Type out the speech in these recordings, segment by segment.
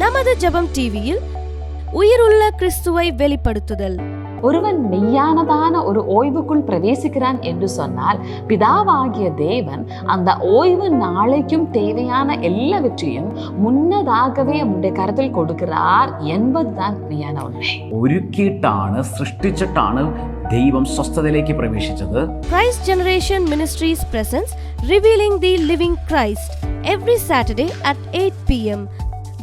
நமது ஜெபம் டிவியில் உயிருள்ள கிறிஸ்துவை வெளிப்படுத்துதல். ஒருவன் மெய்யானதான ஒரு ஓய்வுக்குள் பிரவேசிக்கிறான் என்று சொன்னால், பிதாவாகிய தேவன் அந்த ஓய்வு நாளைக்கும் தேவையான எல்லாவற்றையும் മുന്നതാകവേ നമ്മുടെ കരത്തിൽ കൊടുക്കുകയാർ என்பதுதான் மெய்யான உண்மை. ഒരുക്കിയിട്ടാണ്, സൃഷ്ടിച്ചിട്ടാണ് ദൈവം സ്വസ്ഥതയിലേക്ക് പ്രവേശിച്ചത്. Christ Generation Ministries presents Revealing the Living Christ every Saturday at 8 p.m.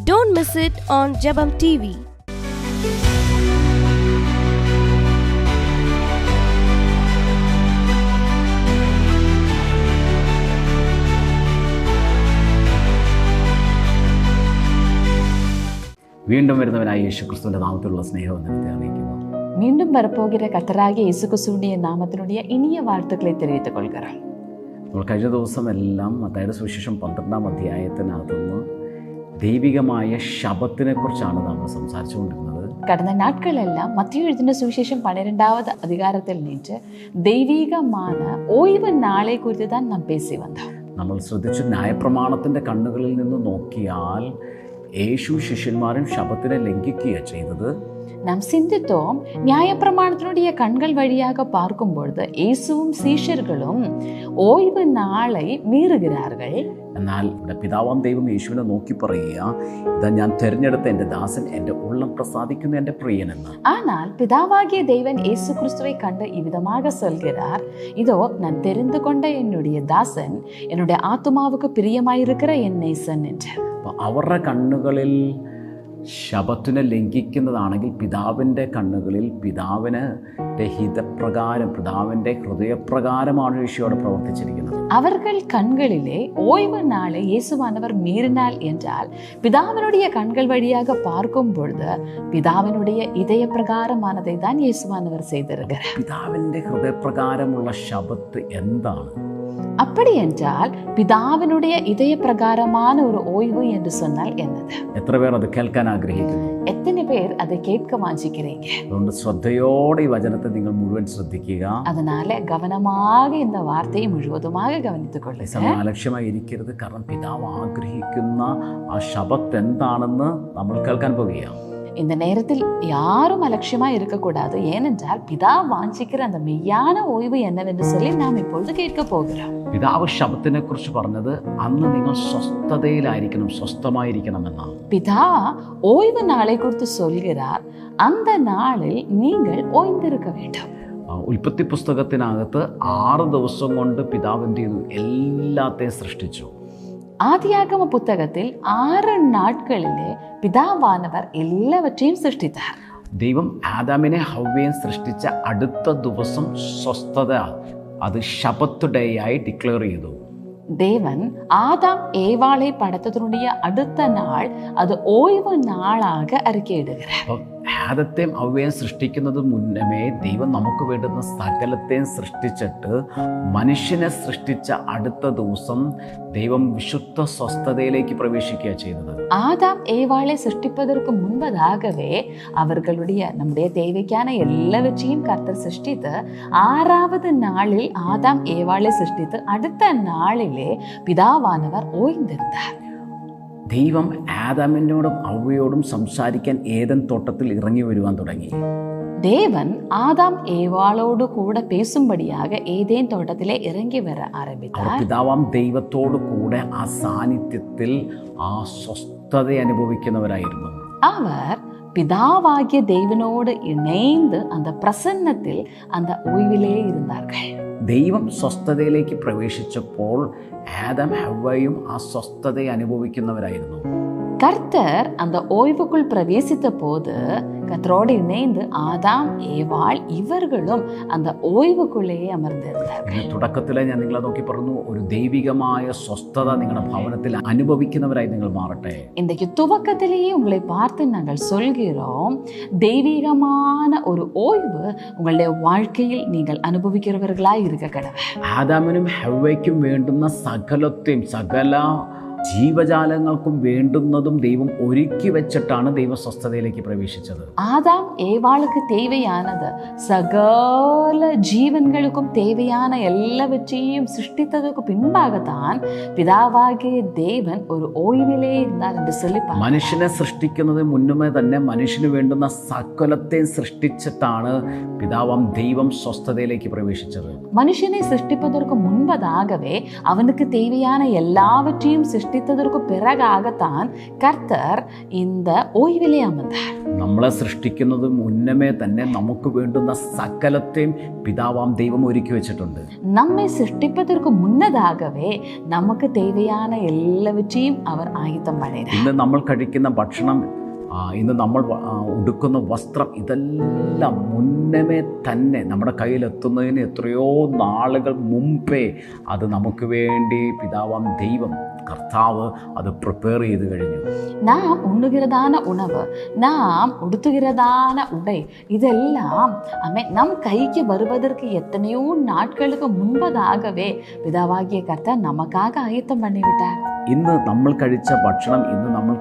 Don't miss it on Jebam TV. വീണ്ടും വരുന്നവനായ യേശു ക്രിസ്തുവിന്റെ നാമത്തിലുള്ള സ്നേഹവന്ദനത്തെ അറിയിക്കുന്നു. மீண்டும் வரப்போகிற கர்த்தராகிய இயேசு கிறிஸ்துவின் நாமத்தினுடைய இனிய வாழ்த்துக்களை தெரிவித்துக் கொள்கிறோம். നമ്മൾ കഴിഞ്ഞ ദിവസമെല്ലാം മത്തായിയുടെ സുവിശേഷം 12-ാം അധ്യായത്തിനകത്തുനിന്ന് ദൈവികമായ ശബത്തിനെ കുറിച്ചാണ് നമ്മൾ സംസാരിച്ചുകൊണ്ടിരുന്നത്. கடந்த நாட்கள் எல்லாம் மத்திய எழுதின சுவிசேஷம் 12வது அதிகாரத்தில் நின்று தெய்வீகமான ஓய்வு நாளை குறித்து தான் நாம் பேசி வந்தோம். നമ്മൾ ശ്രദ്ധിച്ചു, ന്യായപ്രമാണത്തിൻ്റെ കണ്ണുകളിൽ നിന്ന് നോക്കിയാൽ യേശു ശിഷ്യന്മാരും ശബത്തിനെ ലംഘിക്കുകയാണ് ചെയ്തത്. நாம் சிந்தித்தோம், நியாயப்பிரமாணத்தினுடைய கண்கள் வழியாக பார்க்கும் பொழுது இயேசுவும் சீஷர்களும் ஓய்வு நாளை மீறுகிறார்கள். എന്നാൽ ഇവിടെ പിതാവാം ദൈവം യേശുവിനെ നോക്കി പറയുക, ഇതാ ഞാൻ തിരഞ്ഞെടുത്ത എൻ്റെ ദാസൻ, എൻ്റെ ഉള്ളം പ്രസാദിക്കുന്ന എൻ്റെ പ്രിയനെന്ന്. ஆனால் பிதாவாகிய தேவன் இயேசு கிறிஸ்துவை கண்டு இவ்விதமாக சொல்கிறார், இதோ நான் தெரிந்து கொண்ட என்னுடைய தாசன், என்னுடைய ஆத்துமாவுக்கு பிரியமாயிருக்கிற என் நேசன் என்று. അപ്പോൾ അവരുടെ കണ്ണുകളിൽ ശബത്തിനെ ലംഘിക്കുന്നതാണെങ്കിൽ പിതാവിൻ്റെ കണ്ണുകളിൽ പിതാവിന് ഹിതപ്രകാരം, പിതാവിൻ്റെ ഹൃദയപ്രകാരമാണ് യേശുവോട് പ്രവർത്തിച്ചിരിക്കുന്നത്. அவர்கள் கண்களிலே ஓய்வு நாளை இயேசுவானவர் மீறினாள் என்றால், பிதாவினுடைய கண்கள் வழியாக பார்க்கும் பொழுது பிதாவினுடைய இதய பிரகாரமானதை தான் இயேசுவானவர் செய்திருக்கிறார். പിതാവിൻ്റെ ഹൃദയപ്രകാരമുള്ള ശബത്ത് എന്താണ്? அப்படி என்றால் பிதாவினுடைய இதய பிரகாரமான ஒரு ஓய்வு என்று சொன்னால் என்னது? എത്ര പേർ അത് കേൾക്കാൻ ആഗ്രഹിക്കുന്നു? எத்தனை பேர் அதை கேட்க வாஞ்சிக்கிறீங்க? അതുകൊണ്ട് ശ്രദ്ധയോടെ ഈ വചനത്തെ നിങ്ങൾ മുഴുവൻ ശ്രദ്ധിക്കുക. அதனால கவனமாக இந்த வார்த்தையை முழுவதுமாக கவனித்துக் கொள்ளுங்க. അലക്ഷ്യമായി ഇരിക്കരുത്. കാരണം പിതാവ് ആഗ്രഹിക്കുന്ന ആ ശബത്ത് എന്താണെന്ന് നമ്മൾ കേൾക്കാൻ പോവുകയാണ്. இந்த நேரத்தில் யாரும் அலட்சியமா இருக்கக்கூடாது. ஏனென்றால் பிதா வாஞ்சிக்கிற அந்த மெய்யான ஓய்வு என்னவென்று சொல்லி நாம் இப்பொழுது கேட்க போகிறோம். പിതാവ് ശബത്തിനെ കുറിച്ച് പറഞ്ഞത് അന്ന് നിങ്ങൾ സ്വസ്ഥതയിലായിരിക്കണം, സ്വസ്ഥമായിരിക്കണം എന്നാണ്. பிதா ஓய்வு நாளை குறித்து சொல்கிறார், அந்த நாளில் நீங்கள் ஓய்ந்திருக்க வேண்டும். ഉൽപ്പത്തി പുസ്തകത്തിനകത്ത് 6 ദിവസം കൊണ്ട് പിതാവ് എന്ത് ചെയ്തു? എല്ലാത്തെയും സൃഷ്ടിച്ചു. ஆதியாகம புத்தகத்தில் 6 നാட்കളിലെ പിതാവാനവർ എല്ലാവற்றைയും സൃഷ്ടിத்தார். ദൈവം ആദാമിനെ ഹവ്വയും സൃഷ്ടിച്ച അടുത്ത ദിവസം സ്വസ്ഥത, അത് ശബത്ത് ഡേ ആയി ഡിക്ലെയർ ചെയ്തു. தேவன் ஆதாம் ஏவாளை படைத்ததனுடைய அடுத்த நாள் அது ஓய்வு நாளாக அறிக்கையிடுகிறார். അപ്പം ആദത്തെയും ഹവ്വയും സൃഷ്ടിക്കുന്നത് മുന്നമേ ദൈവം നമുക്ക് വേണ്ടുന്ന സകലത്തെയും സൃഷ്ടിച്ചിട്ട് മനുഷ്യനെ സൃഷ്ടിച്ച അടുത്ത ദിവസം ദൈവം വിശുദ്ധ സ്വസ്ഥതയിലേക്ക് പ്രവേശിക്കുക ചെയ്തത്. ஆதாம் ஏவாளை சிருஷ்டிப்பதற்கு முன்பதாகவே அவர்களுடைய நம்முடைய தேவைக்கான எல்லாவற்றையும் கர்த்தர் சிருஷ்டித்து 6வது நாளில் ஆதாம் ஏவாளை சிருஷ்டித்து அடுத்த நாளிலே பிதாவானவர் ஓய்ந்திருந்தார். ദൈവം ആദാമിനോടും ഹവ്വയോടും സംസാരിക്കാൻ ഏദൻ തോട്ടത്തിൽ ഇറങ്ങി വരുവാൻ തുടങ്ങി. தேவன் ஆதாம் ஏவாளோடு கூட பேசும்படியாக ஏதேன் தோட்டத்திலே இறங்கி வர ஆரம்பித்தார். പിതാവാം ദൈവത്തോട് കൂടെ ആ സാന്നിധ്യത്തിൽ ആ സ്വസ്ഥത അനുഭവിക്കുന്നവരായിരുന്നു. அவர் பிதாவாகிய தேவனோடு இணைந்து அந்த பிரசன்னத்தில் அந்த ஓய்விலே இருந்தார்கள். ദൈവം സ്വസ്ഥതയിലേക്ക് പ്രവേശിച്ചപ്പോൾ ആദം ഹവ്വയും ആ സ്വസ്ഥതയെ അനുഭവിക്കുന്നവരായിരുന്നു. கர்த்தர் அந்த ஓய்வுக்குள் பிரவேசித்த போது கர்த்தரோடு இணைந்து ஆதாம் ஏவாள் இவர்களும் அந்த ஓய்வுக்குள்ளேயே அமர்ந்திருந்தார்கள். തുടക്കത്തിലെ ഞാൻ നിങ്ങളെ നോക്കി പറഞ്ഞു, ഒരു ദൈവികമായ സ്വസ്ഥത നിങ്ങളുടെ ഭവനത്തിൽ അനുഭവിക്കുന്നവരായി നിങ്ങൾ മാറട്ടെ. இன்றைக்கு துவக்கத்திலேயே உங்களை பார்த்து நாங்கள் சொல்கிறோம், தெய்வீகமான ஒரு ஓய்வு உங்களுடைய வாழ்க்கையில் நீங்கள் அனுபவிக்கிறவர்களாய் இருக்க கடவுள். ആദാമിനും ഹവ്വയ്ക്കും വേണ്ടുന്ന സകലത്തെയും, സകല ജീവജാലങ്ങൾക്കും വേണ്ടുന്നതും ദൈവം ഒരുക്കി വെച്ചിട്ടാണ് ദൈവ സ്വസ്ഥതയിലേക്ക് പ്രവേശിച്ചത്. ஆதாம் ஏவாளுக்கு தேவையானது சகல ஜீவன்களுக்கும் தேவையான எல்லாவற்றையும் சிருஷ்டித்ததுக்கு பின்பாகத்தான் பிதாவாகிய தேவன் ஒரு ஓய்விலே இருந்தார் என்று சொல்லி മനുഷ്യനെ സൃഷ്ടിക്കുന്നതിന് മുന്നമേ തന്നെ മനുഷ്യന് വേണ്ടുന്ന സകലത്തെയും സൃഷ്ടിച്ചിട്ടാണ് പിതാവാം ദൈവം സ്വസ്ഥതയിലേക്ക് പ്രവേശിച്ചത്. மனுஷனை சிருஷ்டிப்பதற்கு முன்பதாகவே அவனுக்கு தேவையான எல்லாவற்றையும் சிருஷ்டித்ததற்கு பிறகாகத்தான் கர்த்தர் இந்த ஓய்விலே அமர்ந்தார். നമ്മളെ സൃഷ്ടിക്കുന്നത് മുന്നമേ തന്നെ നമുക്ക് വേണ്ടുന്ന സകലത്തെയും പിതാവാം ദൈവം ഒരുക്കി വെച്ചിട്ടുണ്ട്. നമ്മെ സൃഷ്ടിപ്പதற்கு മുന്നதாகவே നമുക്ക് தேவையான எல்லாவற்றையும் அவர் ஆயத்தம் பண்ணினார். ഇന്ന് നമ്മൾ കഴിക്കുന്ന ഭക്ഷണം, ഇന്ന് നമ്മൾ ഉടുക്കുന്ന വസ്ത്രം, ഇതെല്ലാം മുന്നമേ തന്നെ നമ്മുടെ കയ്യിലെത്തുന്നതിന് എത്രയോ നാളുകൾ മുമ്പേ അത് നമുക്ക് വേണ്ടി പിതാവാം ദൈവം കർത്താവ് അത് പ്രിപ്പയർ ചെയ്ത് കഴിഞ്ഞു. നാം ഉണ്ണുகிறதான உணவு, நாம் உடுத்துகிறதான உடை, இதெல்லாம் நம் கைக்கு வருவதற்கு எத்தனையோ நாட்களுக்கு முன்பதாகவே பிதாவாகிய கர்த்தர் நமக்காக ஆயத்தம் பண்ணிவிட்டார். ഇന്ന് നമ്മൾ കഴിച്ച ഭക്ഷണം, ഇന്ന് നമ്മൾ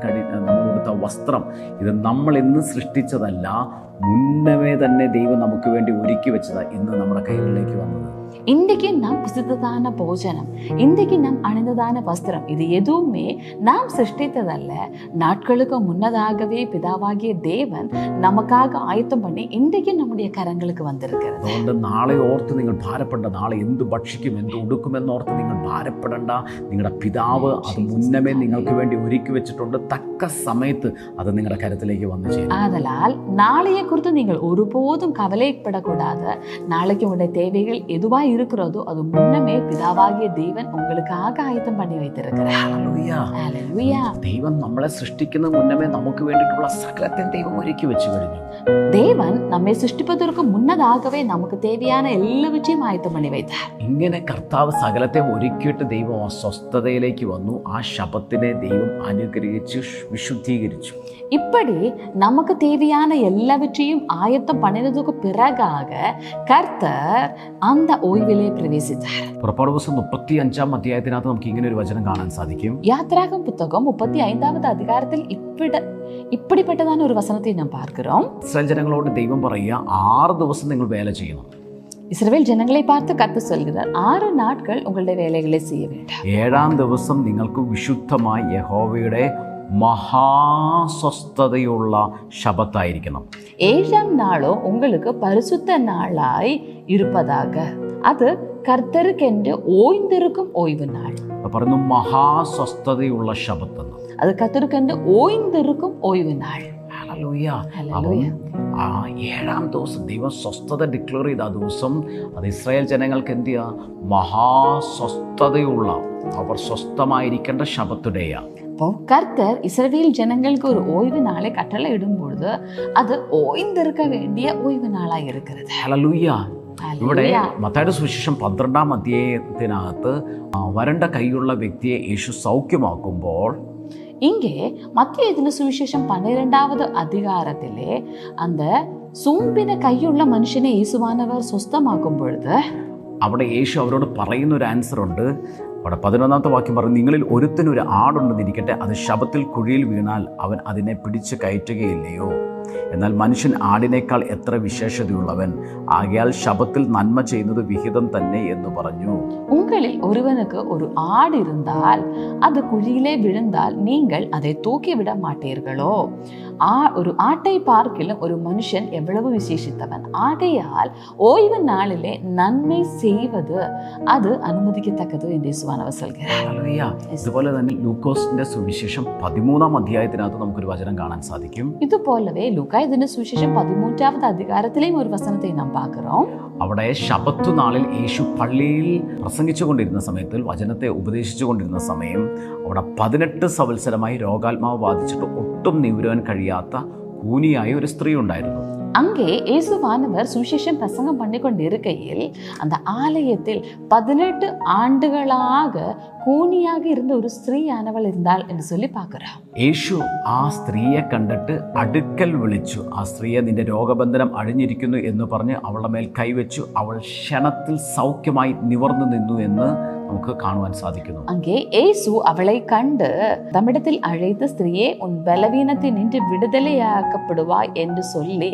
ഉടുത്ത വസ്ത്രം, ഇത് നമ്മൾ ഇന്ന് സൃഷ്ടിച്ചതല്ല, മുന്നമേ തന്നെ ദൈവം നമുക്ക് വേണ്ടി ഒരുക്കി വെച്ചതാണ് ഇന്ന് നമ്മുടെ കൈകളിലേക്ക് വന്നത്. இன்றைக்கு நாம் புசித்ததான போஜனம், இன்றைக்கு நாம் அணிந்ததான வஸ்திரம், இது எதுவுமே நாம் சிருஷ்டித்ததல்ல. நாட்களுக்கு முன்னதாகவே பிதாவாகிய தேவன் நமக்காக ஆயத்தம் பண்ணி இன்றைக்கு நம்முடைய കരങ്ങൾക്ക് വന്നിരിക്കുന്നത്. അതുകൊണ്ട് നാളെ ഓർത്ത് നിങ്ങൾ ഭാരപ്പെടേണ്ട. നാളെ എന്ത് ഭക്ഷിക്കും, എന്ത് ഉടുക്കുമെന്നോർത്ത് നിങ്ങൾ ഭാരപ്പെടേണ്ട. നിങ്ങളുടെ പിതാവ് അത് മുന്നമേ നിങ്ങൾക്ക് വേണ്ടി ഒരുക്കി വെച്ചിട്ടുണ്ട്. തക്ക സമയത്ത് അത് നിങ്ങളുടെ കരത്തിലേക്ക് വന്നു ചേരും. ஆதலால் நாளையை குறித்து நீங்கள் ஒருபோதும் கவலைப்படக்கூடாது. நாளைக்கு உங்களுடைய தேவைகள் எதுவா இருக்கிறதோ அது முன்னமே பிதாவாகிய தேவன் உங்களுக்காக ஆயத்தம் பண்ணி வைத்திருக்கிறார். ഹല്ലേലൂയ. ദൈവം നമ്മളെ സൃഷ്ടിക്കുന്ന മുന്നമേ നമുക്ക് വേണ്ടിയിട്ടുള്ള സകലത്തെ ദൈവം ഒരുക്കി വെച്ചു കഴിഞ്ഞു. தேவன் நம்மை சிருஷ்டிப்பதற்கு முன்னதாகவே நமக்கு தேவையான எல்லாவற்றையும் ஆயத்தம் பண்ணி வைத்தார். ഇങ്ങനെ കർത്താവ് സകലത്തെ ഒരുക്കിയിട്ട് ദൈവം ആ സ്വസ്ഥതയിലേക്ക് വന്നു. ആ ശബത്തിനെ ദൈവം അനുഗ്രഹിച്ച് വിശുദ്ധീകരിച്ചു. இப்படி நமக்கு தேவையான எல்லாவற்றையும் ஆயத்தம் பண்ணினதுக்கு பிறகாக கர்த்தர் அந்த ஓய்விலே பிரவேசித்தார். പുറപ്പാട് പുസ്തകം 35 അധ്യായത്തിനകത്ത് നമുക്ക് ഇങ്ങനെ ഒരു വചനം കാണാൻ സാധിക്കും. யாத்ராகமம் புத்தகம் 35வது அதிகாரத்தில் இப்படிப்பட்டதான ஒரு வசனத்தை நாம் பார்க்கிறோம். ഇസ്രായേൽ ജനങ്ങളോട് ദൈവം പറയുക, 6 ദിവസം നിങ്ങൾ വേല ചെയ്യണം. இஸ்ரவேல் ஜனங்களை பார்த்து கர்த்தர் சொல்கிறார், 6 நாட்கள் உங்களுடைய வேலைகளை செய்ய வேண்டும். 7ஆം ദിവസം നിങ്ങൾക്ക് വിശുദ്ധമായി യഹോവയുടെ മഹാസ്വസ്ഥതയുള്ള ശബത്തായിരിക്കണം. 7ஆம் நாளோ உங்களுக்கு பரிசுத்த நாளாய் இருப்பதாக. அது கர்த்தருக்கென்று ஓய்ந்திருக்கும் ஓய்வு நாள். പറയുന്നു മഹാസ്വസ്ഥതയുള്ള ശബത്ത്. அது கர்த்தருக்கென்று ஓய்ந்திருக்கும் ஓய்வு நாள். ഹല്ലേലൂയ. ആ 7ആം ദിവസം ദൈവം സ്വസ്ഥത ഡിക്ലെയർ ചെയ്ത ആ ദിവസം അത് ഇസ്രായേൽ ജനങ്ങൾക്ക് എന്ത് ചെയ്യുക? മഹാസ്വസ്ഥതയുള്ള, അവർ സ്വസ്ഥമായിരിക്കേണ്ട ശബത്തുടേയാണ്. അപ്പോൾ കർത്തർ ഇസ്രായേൽ ജനങ്ങൾക്ക് ഒരു ഓய்வு നാളെ കട്ടള ഇടുമ്പോൾ അത് ഓய்ந்திருக்க വേണ്ടിയ ഓய்வு നാളായി இருக்கிறது. ഹല്ലേലൂയ. ഇവിടെ മത്തായിയുടെ സുവിശേഷം 12ആം അധ്യായത്തിനകത്ത് വരണ്ട കൈയുള്ള വ്യക്തിയെ യേശു സൗഖ്യമാക്കുമ്പോൾ, இங்கே மத்திய எழுதின சுவிசேஷம் 12வது அதிகாரத்திலே அந்த சூம்பின கையுள்ள மனுஷனை இயேசுவானவர் സ്വസ്ഥമാക്കും பொழுது അവിടെ യേശു അവരോട് പറയുന്ന ഒരു ആൻസർ ഉണ്ട്. അവിടെ 11ാമത്തെ വാക്യം പറഞ്ഞു, നിങ്ങളിൽ ഒരുത്തിനൊരു ആടുണ്ടെന്നിരിക്കട്ടെ, അത് ശബത്തിൽ കുഴിയിൽ വീണാൽ അവൻ അതിനെ പിടിച്ച് കയറ്റുകയില്ലയോ? എന്നാൽ മനുഷ്യൻ ആടിനേക്കാൾ എത്ര വിശേഷതയുള്ളവൻ, ആകയാൽ ശബത്തിൽ നന്മ ചെയ്യുന്നത് വിഹിതം തന്നെ എന്ന് പറഞ്ഞു. உங்களில் ஒருவனுக்கு ஒரு ஆடு இருந்தால் அது குழியிலே விழுந்தால் நீங்கள் அதை தூக்கி விட மாட்டீர்களோ? ஒரு ஆட்டை பார்க்கிலும் ஒரு மனுஷன் எவ்வளவு விசேஷித்தவன். ஆகையால் ஓய்வு நாளிலே நன்மை செய்வது அது அனுமதிக்கத்தக்கது என்று യേശുവാനവർ சொல்கிறார். ഇതുപോലെ തന്നെ ലൂക്കോസിന്റെ സുവിശേഷം 13ആം അധ്യായത്തിനകത്ത് നമുക്കൊരു വചനം കാണാൻ സാധിക്കും. ഇതുപോലവേ ലൂക്കാ ഇതിന്റെ സുവിശേഷം 13வது அதிகாரத்திலேயும் ഒരു വചനത്തെ നാം பார்க்கிறோம். അവിടെ ശബത്ത് നാളിൽ യേശു പള്ളിയിൽ പ്രസംഗിച്ചു കൊണ്ടിരുന്ന സമയത്ത്, വചനത്തെ ഉപദേശിച്ചു കൊണ്ടിരുന്ന സമയം, അവിടെ 18 സംവത്സരമായി രോഗാത്മാവ് ബാധിച്ചിട്ട് ഒട്ടും നിവരുവാൻ കഴിയാത്ത കൂനിയായ ഒരു സ്ത്രീ ഉണ്ടായിരുന്നു. அங்கே இயேசுவானவர் சுவிசேஷம் பிரசங்கம் பண்ணி கொண்டிருக்கையில் அந்த ஆலயத்தில் 18 ஆண்டுகளாக கூனியாக இருந்த ஒரு ஸ்திரீயானவள் இருந்தாள் என்று சொல்லி பார்க்கிறோம். യേശു ആ സ്ത്രീയെ കണ്ടിട്ട് അടുക്കൽ വിളിച്ചു. ആ സ്ത്രീയെ, നിന്റെ രോഗബന്ധനം അഴിഞ്ഞിരിക്കുന്നു എന്ന് പറഞ്ഞ് അവളുടെ മേൽ കൈവച്ചു. അവൾ ക്ഷണത്തിൽ സൗഖ്യമായി നിവർന്നു നിന്നു എന്ന് നമുക്ക് കാണുവാൻ സാധിക്കുന്നു. அங்கே இயேசு அவளை கண்டு தம்மிடத்தில் அழைத்து ஸ்திரீயே உன் பலவீனத்தை நின்று விடுதலையாக்கப்படுவாய் என்று சொல்லி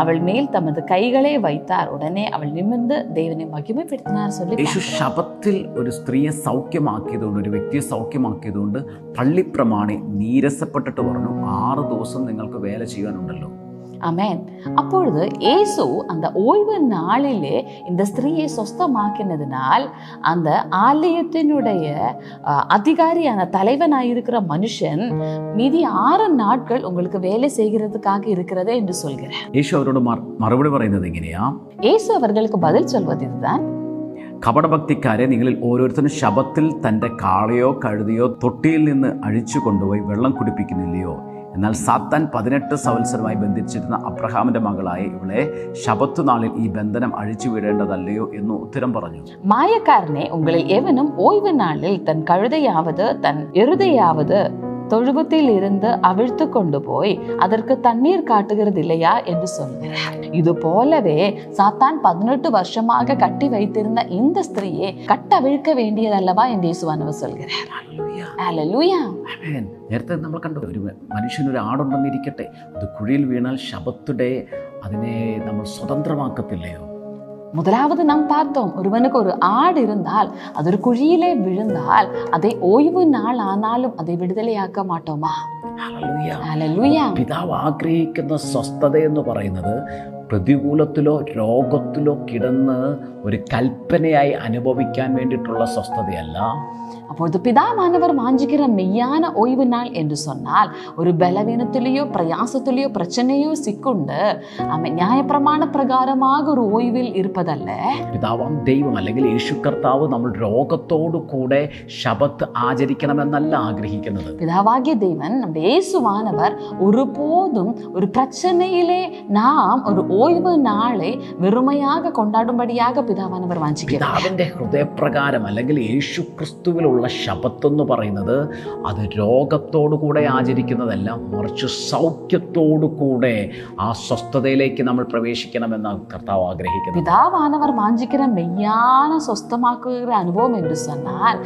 அவள் மேல் தமது கைகளை வைத்தார். உடனே அவள் நிமிர்ந்து தேவனை மகிமைப்படுத்தினார் சொல்லி യേശു ശബത്തിൽ ഒരു സ്ത്രീയെ സൗഖ്യമാക്കിയതുകൊണ്ട്, ഒരു വ്യക്തിയെ സൗഖ്യമാക്കിയതുകൊണ്ട് പള്ളിപ്രമാണി നീരസപ്പെട്ടിട്ട് പറഞ്ഞു, 6 ദിവസം നിങ്ങൾക്ക് വേല ചെയ്യാനുണ്ടല്ലോ. ஆமென். அப்பொழுது இயேசு அந்த ஓய்வு நாளிலே இந்த ஸ்திரீயை சொஸ்தமாக்கினதினால் அந்த ஆலயத்தினுடைய அதிகாரியான தலைவனாயிருக்கிற மனுஷன் மீதி 6 நாட்கள் உங்களுக்கு வேலை செய்கிறதுக்காக இருக்கிறது என்று சொல்கிறார். യേശു അവരോട് മറുപടി പറയുന്നത് എങ്ങനെയാ? இயேசு அவர்களுக்கு பதில் சொல்வது இதுதான். കപടഭക്തിക്കാരെ, നിങ്ങളിൽ ഓരോരുത്തരും ശബത്തിൽ തൻ്റെ കാളയോ കഴുതയോ തൊട്ടിയിൽ നിന്ന് അഴിച്ചു കൊണ്ടുപോയി വെള്ളം കുടിപ്പിക്കുന്നില്ലയോ? എന്നാൽ സാത്താൻ 18 സംവത്സരമായി ബന്ധിച്ചിരുന്ന അബ്രഹാമിന്റെ മകളായ ഇവളെ ശബത്ത് നാളിൽ ഈ ബന്ധനം അഴിച്ചു വിടേണ്ടതല്ലയോ എന്ന് ഉത്തരം പറഞ്ഞു. மாயக்காரனே, உங்களில் எவனும் ஓய்வு நாளில் தன் கழுதையாவது தன் எருதையாவது தொழுவத்தில் இருந்து அவிழ்த்து கொண்டு போய் அதற்கு தண்ணீர் காட்டுகிறது இல்லையா என்று சொல்கிறார். இது போலவே சாத்தான் 18 வருஷமாக கட்டி வைத்திருந்த இந்த ஸ்திரீயை கட்டவிழ்க்க வேண்டியதல்லவா என்று இயேசுவானவர் சொல்கிறார். ഹല്ലേലൂയ. ആമേൻ. നേരത്തെ നമ്മൾ കണ്ടു, ഒരു മനുഷ്യനൊരു ആടുണ്ടെന്നിരിക്കട്ടെ, അത് കുഴിയിൽ വീണാൽ ശബത്ത് ഡേ അതിനെ നമ്മൾ സ്വതന്ത്രമാക്കത്തില്ലയോ? முதலாவது நாம் பார்த்தோம், ஒருவனுக்கு ஒரு ஆடு இருந்தால் அது ஒரு குழியிலே விழுந்தால் அதை ஓய்வு நாள் ஆனாலும் அதை விடுதலையாக்க மாட்டோமா? ഹല്ലേലൂയ. പിതാവ് ആഗ്രഹിക്കുന്ന സ്വസ്ഥത എന്ന് പറയുന്നത് പ്രതികൂലത്തിലോ രോഗത്തിലോ കിടന്ന് ഒരു കൽപ്പനയായി അനുഭവിക്കാൻ വേണ്ടിയിട്ടുള്ള സ്വസ്ഥതയല്ല. அப்பொழுது பிதாவானவர் வாஞ்சிக்கிற மெய்யான ஓய்வு நாள் என்று சொன்னால் ஒரு பலவீனத்திலேயோ பிரயாசத்திலேயோ பிரச்சனையோ சிக்குண்டு ന്യായപ്രമാണ പ്രകാരமாக ഒരു ഓய்വിൽ ഇരുപ്പതല്ല. പിതാവാം ദൈവം അല്ലെങ്കിൽ യേശു കർത്താവ് നമ്മൾ രോഗത്തോടു കൂടെ ശബത്ത് ആചരിക്കണമെന്നല്ല ആഗ്രഹിക്കുന്നത്. பிதாவாகிய தேவன் நம்முடைய இயேசுவானவர் ஒருபோதும் ஒரு பிரச்சனையிலே நாம் ஒரு ஓய்வு நாளை வெறுமையாக கொண்டாடும்படியாக പിതാവാനവർ വാഞ്ചിക്കുന്നത്. പിതാവിന്റെ ഹൃദയപ്രകാരം അല്ലെങ്കിൽ യേശു ക്രിസ്തുവിലുള്ള ശബത്ത് എന്ന് പറയുന്നത് അത് രോഗത്തോടു കൂടെ ആചരിക്കുന്നതല്ല, മറിച്ച് സൗഖ്യത്തോടു കൂടെ ആ സ്വസ്ഥതയിലേക്ക് നമ്മൾ പ്രവേശിക്കണമെന്ന് കർത്താവ് ആഗ്രഹിക്കുന്നത്. பிதாவானவர் வாஞ்சிக்கிற மெய்யான சொஸ்தமாக்குகிற அனுபவம் என்று சொன்னால்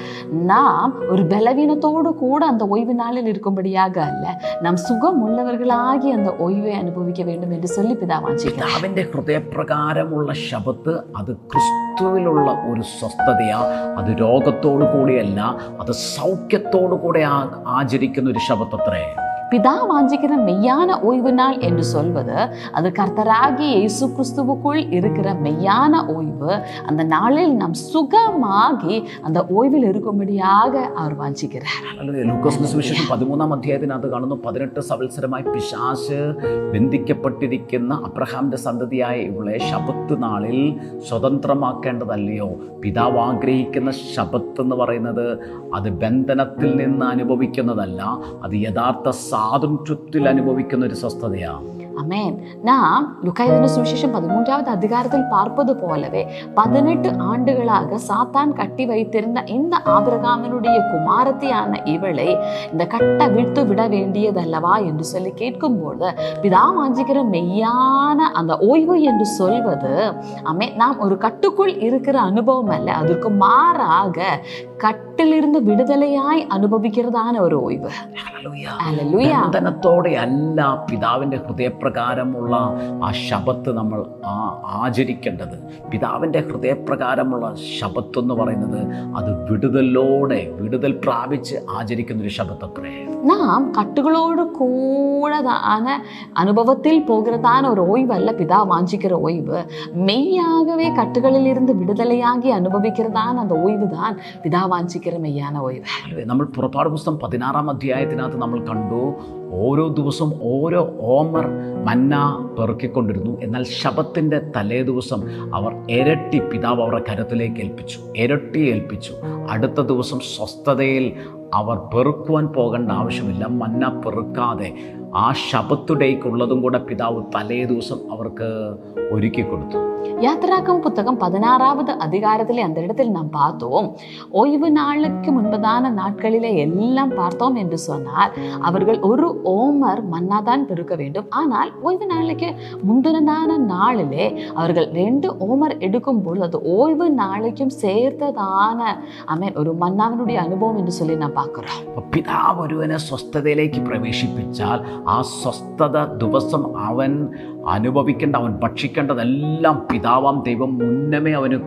நாம் ஒரு பலவீனத்தோடு கூட அந்த ஓய்வு நாளில் இருக்கும்படியாக அல்ல, நாம் சுகம் உள்ளவர்களாகி அந்த ஓய்வை அனுபவிக்க வேண்டும் என்று சொல்லி பிதா வாஞ்சிக்கிறார். പിതാവിന്റെ ഹൃദയപ്രകാരമുള്ള ശബത്ത് അത് ക്രിസ്തുവിലുള്ള ഒരു സ്വസ്ഥതയാ. അത് രോഗത്തോടു കൂടിയല്ല, അത് സൗഖ്യത്തോടു കൂടെ ആചരിക്കുന്ന ഒരു ശബത്തത്രേ. பிதா வாஞ்சிக்கிற மெய்யான ஓய்வு நாள் என்று சொல்வது அது கர்த்தராகிய இயேசு கிறிஸ்துவுக்குள் இருக்கிற மெய்யான ஓய்வு. அந்த நாளில் நாம் சுகமாகி அந்த ஓய்வில் இருக்கும்படியாக அவர் வாஞ்சிக்கிறார். ലൂക്കോസിന്റെ സുവിശേഷം 13-ാം അധ്യായത്തിനകത്ത് കാണുന്നു, 18 സംവത്സരമായി പിശാച് ബന്ധിക്കപ്പെട്ടിരിക്കുന്ന അബ്രഹാമിന്റെ സന്തതിയായ ഇവളെ ശബത്ത് നാളിൽ സ്വതന്ത്രമാക്കേണ്ടതല്ലയോ? പിതാവ് ആഗ്രഹിക്കുന്ന ശബത്ത് എന്ന് പറയുന്നത് അത് ബന്ധനത്തിൽ നിന്ന് അനുഭവിക്കുന്നതല്ല, അത് യഥാർത്ഥ സ്വാതന്ത്ര്യത്തിൽ അനുഭവിക്കുന്ന ഒരു സ്വസ്ഥതയാണ്. அமேன். நாம் லூக்காயுவின் சுவிசேஷம் 13வது அதிகாரத்தில் பார்ப்பது போலவே 18 ஆண்டுகளாக சாத்தான் கட்டி வைத்திருந்த இந்த ஆபிரகாமினுடைய குமாரத்தியான இவளை இந்த கட்ட விட்டு விட வேண்டியதல்லவா என்று சொல்லி கேட்கும்போது பிதா வாஞ்சிக்கிற மெய்யான அந்த ஓய்வு என்று சொல்வது நாம் ஒரு கட்டுக்குள் இருக்கிற அனுபவம் அல்ல, அதற்கு மாறாக കട്ടിലിരുന്ന് വിടുതലയായി അനുഭവിക്കുന്നതാണ് ഒരു ഓയ്വ്. ബന്ധനത്തോടെ അല്ല പിതാവിന്റെ ഹൃദയപ്രകാരമുള്ള ആ ശബത്ത് നമ്മൾ ആചരിക്കേണ്ടത്. പിതാവിന്റെ ഹൃദയപ്രകാരമുള്ള ശബത്ത് എന്ന് പറയുന്നത് അത് വിടുതലോടെ, വിടുതൽ പ്രാപിച്ച് ആചരിക്കുന്ന ഒരു ശബത്തത്രേ. നാം കട്ടുകളോട് കൂടതാണ് അനുഭവത്തിൽ പോകുന്നതാണ് ഒരു ഓയ്വല്ല പിതാ വാഞ്ചിக்கிற ഓയ്വ്. மெய்யாகவே கட்டுகளில் இருந்து விடுதலையாகி അനുഭവിക്കുന്നതാണ് அந்த ഓയ്വ് தான் പിതാ വാഞ്ചിக்கிற மெய்யான ഓയ്വ്. നമ്മൾ പുറപ്പാട് പുസ്തകം 16-ാം അധ്യായത്തിനകത്ത് നമ്മൾ കണ്ടു, ഓരോ ദിവസവും ഓരോ ഓമർ മന്ന പെറുക്കിക്കൊണ്ടിരുന്നു. എന്നാൽ ശബത്തിന്റെ തലേ ദിവസം അവർ ഇരട്ടി പിതാവ് അവരുടെ കരത്തിലേക്ക് ഏൽപ്പിച്ചു, ഇരട്ടി ഏൽപ്പിച്ചു. അടുത്ത ദിവസം സ്വസ്ഥതയിൽ അവർ പെറുക്കുവാൻ പോകേണ്ട ആവശ്യമില്ല. മന്ന പെറുക്കാതെ ആ ശബത്തുടേക്കുള്ളതും കൂടെ പിതാവ് തലേ ദിവസം അവർക്ക് ഒരുക്കി കൊടുത്തു. யாத்திராகம புத்தகம் 16வது அதிகாரத்திலே அந்த இடத்தில் நாம் பார்த்தோம், ஓய்வு நாளுக்கு முன்பதான நாட்களிலே எல்லாம் பார்த்தோம் என்று சொன்னால் அவர்கள் ஒரு ஓமர் மன்னாதான் பெருக்க வேண்டும். ஆனால் ஓய்வு நாளுக்கு முந்தினதான நாளிலே அவர்கள் 2 ஓமர் எடுக்கும் பொழுது அது ஓய்வு நாளைக்கும் சேர்த்ததான ഒരു മന്നാവിനുடைய അനുഭവം എന്ന് சொல்லி നാം பார்க்கிறோம். പിതാവ് ഒരുവനെ സ്വസ്ഥതയിലേക്ക് പ്രവേശിപ്പിച്ചാൽ ആ സ്വസ്ഥത ദിവസം അവൻ അനുഭവിക്കേണ്ട, അവൻ ഭക്ഷിക്കേണ്ടതെല്ലാം പിതാവാം ദൈവം മുന്നമേ അവന്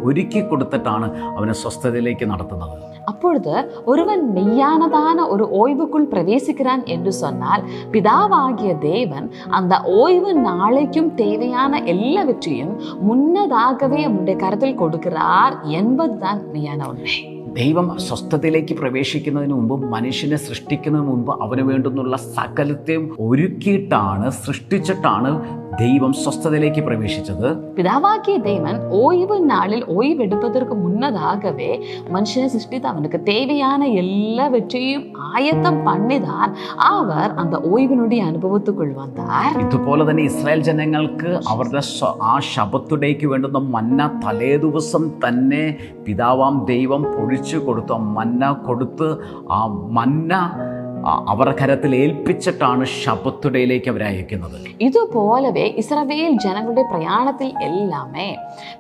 ഒരുക്കി കൊടുത്തിട്ടാണ് അവനെ സ്വസ്ഥതയിലേക്ക് നടത്തുന്നത്. அப்பொழுது ஒருவன் மெய்யானதான ஒரு ஓய்வுக்குள் பிரவேசிக்கிறான் என்று சொன்னால் பிதாவாகிய தேவன் அந்த ஓய்வு நாளைக்கும் தேவையான எல்லாவற்றையும் முன்னதாகவே அவனுடைய கருத்தில் கொடுக்கிறார் என்பதுதான் மெய்யான உண்மை. ദൈവം സ്വസ്ഥതയിലേക്ക് പ്രവേശിക്കുന്നതിന് മുമ്പ്, മനുഷ്യനെ സൃഷ്ടിക്കുന്നതിന് മുമ്പ് അവന് വേണ്ടുന്നുള്ള സകലത്തെയും ഒരുക്കിയിട്ടാണ്, സൃഷ്ടിച്ചിട്ടാണ് ദൈവം സ്വസ്ഥതയിലേക്ക് പ്രവേശിച്ചത്. പിതാവാകിയ தேவன் ஓய்வு நாளில் ஓய்வெடுப்பதற்கு முன்னதாகவே மனுஷனை சிருஷ்டித்து அவனுக்கு தேவையான எல்லாவற்றையும் ஆயத்தம் பண்ணிதான் அவர் அந்த ஓய்வினுடைய അനുഭവத்துக்குள் വந்தார். ഇതുപോലെ തന്നെ ഇസ്രായേൽ ജനങ്ങൾക്ക് അവരുടെ ആ ശബത്തുടേക്ക് വേണ്ടുന്ന മന്ന തലേ ദിവസം തന്നെ പിതാവാം ദൈവം പൊഴിച്ചു കൊടുത്തു. ആ മന്ന കൊടുത്ത് ആ മന്ന അവരുടെ കരത്തിൽ ഏൽപ്പിച്ചിട്ടാണ് ശബത്തുടയിലേക്ക് അവരെ അയക്കുന്നത്. ഇതുപോലവേ ഇസ്രായേൽ ജനങ്ങളുടെ പ്രയാണത്തിൽ എല്ലാമേ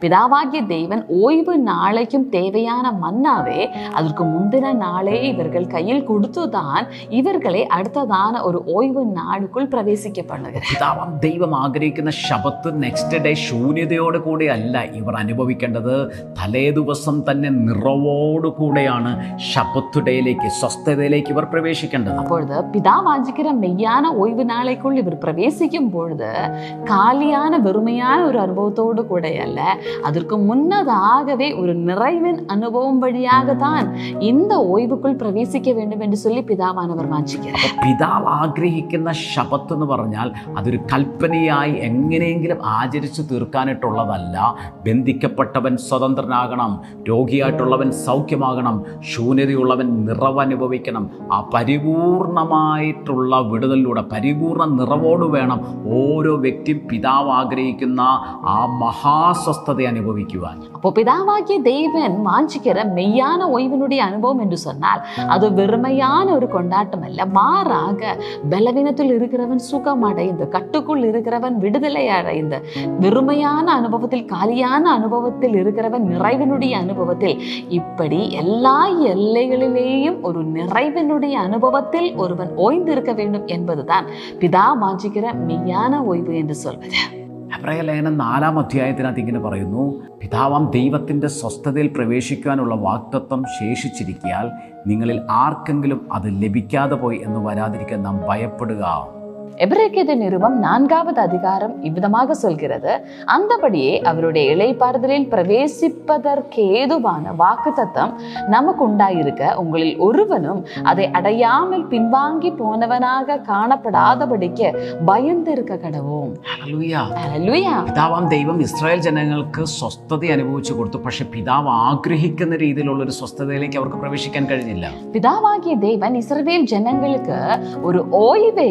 പിതാവാകിയ தேவன் ஓய்வு நாளைக்கும் தேவையான மன்னாவே அதற்கு முந்தின நாளே இவர்கள் கையில் கொடுத்துதான் இவர்களை அடுத்ததான ஒரு ஓய்வு நாளுக்குள் பிரவேசிக்க பண்ணுகிறார். പിതാവാം ദൈവം ആഗ്രഹിക്കുന്ന ശബത്ത് നെക്സ്റ്റ് ഡേ ശൂന്യതയോട് കൂടെയല്ല ഇവർ അനുഭവിക്കേണ്ടത്. തലേ ദിവസം തന്നെ നിറവോടുകൂടെയാണ് ശബത്തുടയിലേക്ക്, സ്വസ്ഥതയിലേക്ക് ഇവർ പ്രവേശിക്കേണ്ടത്. அப்பொழுது பிதா வாஞ்சிக்கிற மெய்யான ஓய்வு நாளைக்குள் இவர் பிரவேசிக்கும் பொழுது காலியான வெறுமையான ஒரு அனுபவத்தோடு கூட அல்ல, அதற்கு முன்னதாகவே ஒரு நிறைவின் அனுபவம் வழியாக தான் இந்த ஓய்வுக்குள் பிரவேசிக்க வேண்டும் என்று சொல்லி പിതാവാനവർ വാഞ്ചിക്കുന്നത്. പിതാവ് ആഗ്രഹിക്കുന്ന ശബത്ത് എന്ന് പറഞ്ഞാൽ അതൊരു കൽപ്പനയായി എങ്ങനെയെങ്കിലും ആചരിച്ചു തീർക്കാനായിട്ടുള്ളതല്ല. ബന്ധിക്കപ്പെട്ടവൻ സ്വതന്ത്രനാകണം, രോഗിയായിട്ടുള്ളവൻ സൗഖ്യമാകണം, ശൂന്യതയുള്ളവൻ നിറവനുഭവിക്കണം. ആ പരിപൂർണമായിട്ടുള്ള വിടുതലിലൂടെ, പരിപൂർണ നിറവോട് വേണം ഓരോ വ്യക്തിയും പിതാവ് ആഗ്രഹിക്കുന്ന ആ മഹാസ്വസ്ഥത അനുഭവിക്കുവാൻ. അപ്പോൾ പിതാവാകിയ தேவன் வாஞ்சிக்கிற மெய்யான ஓய்வினுடைய அனுபவம் என்று சொன்னால் அது வெறுமையான ஒரு கொண்டாட்டம் அல்ல, மாறாக பலவீனத்தில் இருக்கிறவன் சுகம் அடைந்து, கட்டுக்குள் இருக்கிறவன் விடுதலை அடைந்து, வெறுமையான அனுபவத்தில், காலியான அனுபவத்தில் இருக்கிறவன் நிறைவினுடைய அனுபவத்தில், இப்படி எல்லா எல்லைகளிலேயும் ஒரு நிறைவினுடைய அனுபவத்தில் ஒருவன் ஓய்ந்திருக்க வேண்டும் என்பதுதான் பிதா வாஞ்சிக்கிற மெய்யான ஓய்வு என்று சொல்வது. എബ്രായ ലേഖനം 4-ാം അധ്യായത്തിനകത്ത് ഇങ്ങനെ പറയുന്നു, പിതാവാം ദൈവത്തിൻ്റെ സ്വസ്ഥതയിൽ പ്രവേശിക്കാനുള്ള വാഗ്ദത്തം ശേഷിച്ചിരിക്കയാൽ നിങ്ങളിൽ ആർക്കെങ്കിലും അത് ലഭിക്കാതെ പോയി എന്ന് വരാതിരിക്കാൻ നാം ഭയപ്പെടുക. எபிரேயர் நிருபம் 4வது அதிகாரம் இவ்விதமாக சொல்கிறது, அந்தபடியே அவருடைய இளைப்பாறுதலில் பிரவேசிப்பதற்கு ஏதுவான வாக்குத்தத்தம் நமக்கு உண்டாயிருக்க உங்களில் ஒருவனும் அதை அடையாமல் பின்வாங்கி போனவனாக காணப்படாதபடிக்கு பயந்திருக்க கடவோம். പിതാവാം ദൈവം ഇസ്രായേൽ ജനങ്ങൾക്ക് സ്വസ്ഥത അനുഭവിച്ചു കൊടുത്തു. പക്ഷെ പിതാവ് ആഗ്രഹിക്കുന്ന രീതിയിലുള്ള ഒരു സ്വസ്ഥതയിലേക്ക് അവർക്ക് പ്രവേശിക്കാൻ കഴിഞ്ഞില്ല. പിതാവാകിയ தேவன் இஸ்ரவேல் ஜனங்களுக்கு ஒரு ஓய்வை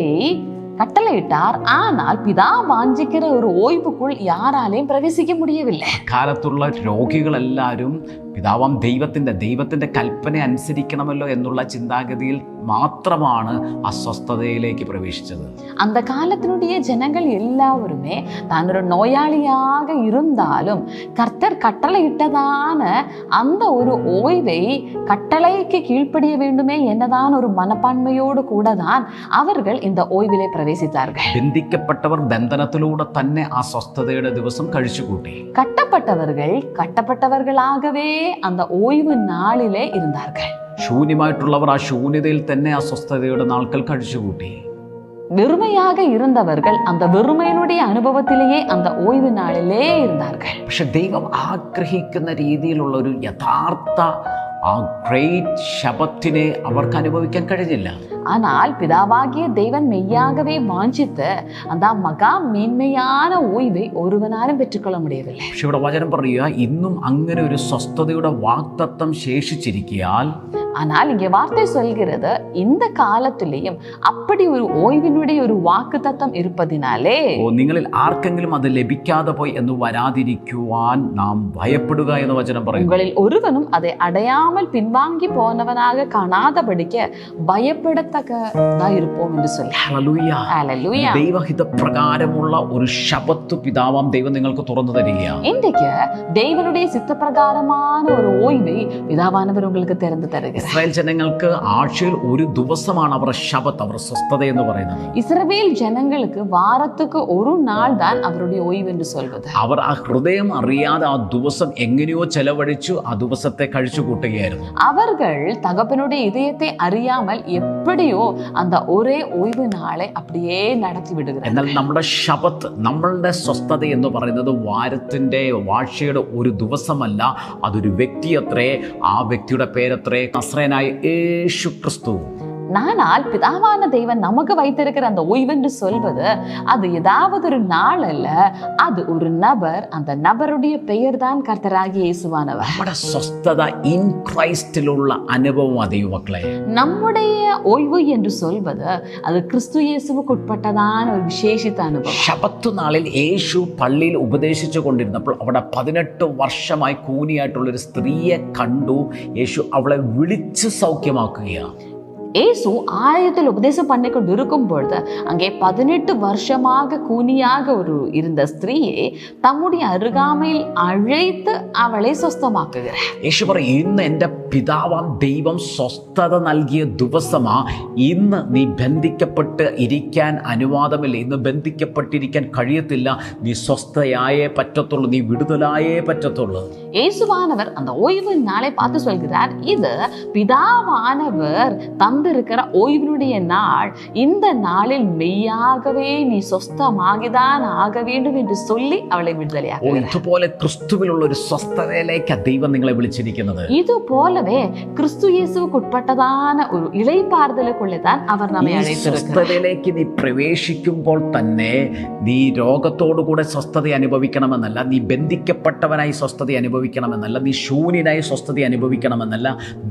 கட்டளையிட்டார். ஆனால் பிதா வாஞ்சிக்கிற ஒரு ஓய்வுக்குள் யாராலையும் பிரவேசிக்க முடியவில்லை. കാലത്തുള്ള രോഗികളെല്ലാവരും പിതാവാം ദൈവത്തിൻ്റെ കൽപ്പന അനുസരിക്കണമല്ലോ എന്നുള്ള ചിന്താഗതിയിൽ മാത്രമാണ് അസ്വസ്ഥതയിലേക്ക് പ്രവേശിച്ചത്. அந்த காலத்தினுடைய ஜனங்கள் எல்லாருமே தான் ஒரு நோயாளியாக இருந்தாலும் கர்த்தர் கட்டளையிட்டதான அந்த ஒரு ஓய்வை, கட்டளைக்கு கீழ்ப்படிய வேண்டுமே என்னதான் ஒரு மனப்பான்மையோடு கூட தான் அவர்கள் இந்த ஓய்விலே பிரவேசித்தார்கள். ബന്ധിക്കപ്പെട്ടവർ ബന്ധനത്തിലൂടെ തന്നെ ആ സ്വസ്ഥതയുടെ ദിവസം കഴിച്ചുകൂട്ടി. கட்டப்பட்டவர்கள் கட்டப்பட்டவர்களாகவே அந்த ஓய்வு நாளிலே இருந்தார்கள். ശൂന്യമായിട്ടുള്ളവർ ആ ശൂന്യതയിൽ തന്നെ ആ സ്വസ്ഥതയുടെ നാൾക്കൾ കഴിച്ചുകൂട്ടി. வெறுமையாக இருந்தவர்கள் அந்த வெறுமையினுடைய அனுபவத்திலேயே அந்த ஓய்வு நாளிலே இருந்தார்கள். പക്ഷെ ദൈവം ആഗ്രഹിക്കുന്ന രീതിയിലുള്ള ഒരു യഥാർത്ഥ ആ ഗ്രേറ്റ് ശബത്തിനെ അവർക്ക് അനുഭവിക്കാൻ കഴിഞ്ഞില്ല. ஆனால் பிதாவாகிய தேவன் மெய்யாகவே வாஞ்சித்த அந்த மகா மேன்மையான ஓய்வை ஒருவனாலும் பெற்றுக்கொள்ள முடியவில்லை. പക്ഷെ ഇവിടെ വചനം പറയുക, ഇന്നും അങ്ങനെ ഒരു സ്വസ്ഥതയുടെ വാഗ്ദത്തം ശേഷിച്ചിരിക്കയാൽ, ஆனால் இங்கே வார்த்தை சொல்கிறது இந்த காலத்திலேயும் அப்படி ஒரு ஓய்வினுடைய ஒரு வாக்குத்தத்தம் இருப்பதினாலே നിങ്ങളിൽ ആർക്കെങ്കിലും അത് ലഭിക്കാതെ പോയി എന്ന് വരാതിരിക്കുവാൻ നാം ഭയപ്പെടുക എന്ന് വചനം പറയുന്നു. உங்களில் ஒருவனும் அதை அடையாமல் பின்வாங்கி போனவனாக காணாதபடிக்கு பயப்படத்தக்கதா இருப்போம் என்று சொல்லி. ഹല്ലേലൂയ. ഹല്ലേലൂയ. ദൈവഹിത പ്രകാരമുള്ള ഒരു ശബത്ത് പിതാവാം ദൈവം നിങ്ങൾക്ക് തുറന്നു തരികയാണ്. இன்றைக்கு தேவனுடைய சித்த பிரகாரமான ஒரு ஓய்வை பிதாவானவர் உங்களுக்கு திறந்து தருகிறார். ഇസ്രായേൽ ജനങ്ങൾക്ക് ആഴ്ചയിൽ ഒരു ദിവസമാണ് അവർ ശബത്ത്, അവർ സ്വസ്ഥത എന്ന് പറയുന്നത്. இஸ்ரவேல் ஜனங்களுக்கு வாரத்துக்கு ஒரு நாள் தான் அவருடைய ஓய்வு என்று சொல்வது. അവർ ആ ഹൃദയം അറിയാതെ ആ ദിവസം എങ്ങനെയോ ചെലവഴിച്ചു ആ ദിവസത്തെ കഴിച്ചു കൂട്ടുകയായിരുന്നു. அவர்கள் தகப்பனுடைய இதயத்தை அறியாமல் எப்படியோ அந்த ஒரே ஓய்வு நாளை அப்படியே நடத்தி விடுகிறார். എന്നാൽ നമ്മുടെ ശബത്ത്, നമ്മളുടെ സ്വസ്ഥത എന്ന് പറയുന്നത് വാരത്തിന്റെ വാഴ്ചയുടെ ഒരു ദിവസമല്ല, അതൊരു വ്യക്തിയത്രേ. ആ വ്യക്തിയുടെ പേരത്രേ നസ്രയനായ യേശു ക്രിസ്തു. ஆனால் பிதாவான தேவன் நமக்கு வைத்திருக்கிற அந்த ஓய்வு என்று சொல்வது அது ஏதாவது ஒரு நாள் அல்ல, அது ஒரு நபர். அந்த நபருடைய பெயர் தான் கர்த்தராகிய இயேசுவானவர். നമ്മുടെ സ്വസ്ഥത ഇൻ ക്രൈസ്റ്റിലുള്ള അനുഭവം ദൈവമക്കളെ. நம்முடைய ஓய்வு என்று சொல்வது அது கிறிஸ்து இயேசுவுக்கு உட்பட்டதான ஒரு விசேஷித்த அனுபவம். ശബത്ത് നാളിൽ യേശു പള്ളിയിൽ ഉപദേശിച്ചു കൊണ്ടിരുന്നപ്പോൾ അവിടെ 18 വർഷമായി കൂനിയായിട്ടുള്ളൊരു സ്ത്രീയെ കണ്ടു. യേശു അവളെ വിളിച്ച് സൗഖ്യമാക്കുകയാണ്. இயேசு ஆலயத்தில் உபதேசம் பண்ணி கொண்டு இருக்கும் பொழுது அங்கே 18 வருஷமாக கூனியாக இருந்த ஸ்திரீயை தம்முடைய அருகாமையில் அழைத்து அவளை സ്വസ്ഥമാക്കുകയാണ്. യേശു പറയും, ഇന്ന് എൻ്റെ പിതാവാം ദൈവം സ്വസ്ഥത നൽകിയ ദിവസമാ. ഇന്ന് നീ ബന്ധിക്കപ്പെട്ട് ഇരിക്കാൻ അനുവാദമില്ല, ഇന്ന് ബന്ധിക്കപ്പെട്ടിരിക്കാൻ കഴിയത്തില്ല. നീ സ്വസ്ഥയായേ പറ്റത്തുള്ളൂ, നീ വിടുതലായേ പറ്റത്തുള്ളൂ. இயேசுவானவர் அந்த ஓய்வு நாளை பார்த்து சொல்கிறார், இது பிதாவானவர் தந்திருக்கிற ஓய்வினுடைய நாள். இந்த நாளில் மெய்யாகவே நீ സ്വസ്ഥമാകിதான் ആക வேண்டும் என்று சொல்லி അവളെ വിടുതലയാക്കുകയാണ്. ഇതുപോലെ ക്രിസ്തുവിലുള്ള ഒരു സ്വസ്ഥതയിലേക്ക് ദൈവം നിങ്ങളെ വിളിച്ചിരിക്കുന്നത്. ഇതുപോലവേ ക്രിസ്തു യേശുவுக்கு ഉட்பட்டதான ഒരു ഇളയപാർதலுக்குள்ளே தான் அவர் നമ്മെ അழைத்திருக்கிறார். സ്വസ്ഥതയിലേക്ക് നീ പ്രവേശിക്കുമ്പോൾ തന്നെ നീ രോഗത്തോടു കൂടെ സ്വസ്ഥത അനുഭവിക്കണമെന്നല്ല, നീ ബന്ധിക്കപ്പെട്ടവനായി സ്വസ്ഥത അനുഭവിക്കണമെന്നല്ല, നീ ശൂന്യനായി സ്വസ്ഥത അനുഭവിക്കണമെന്നല്ല,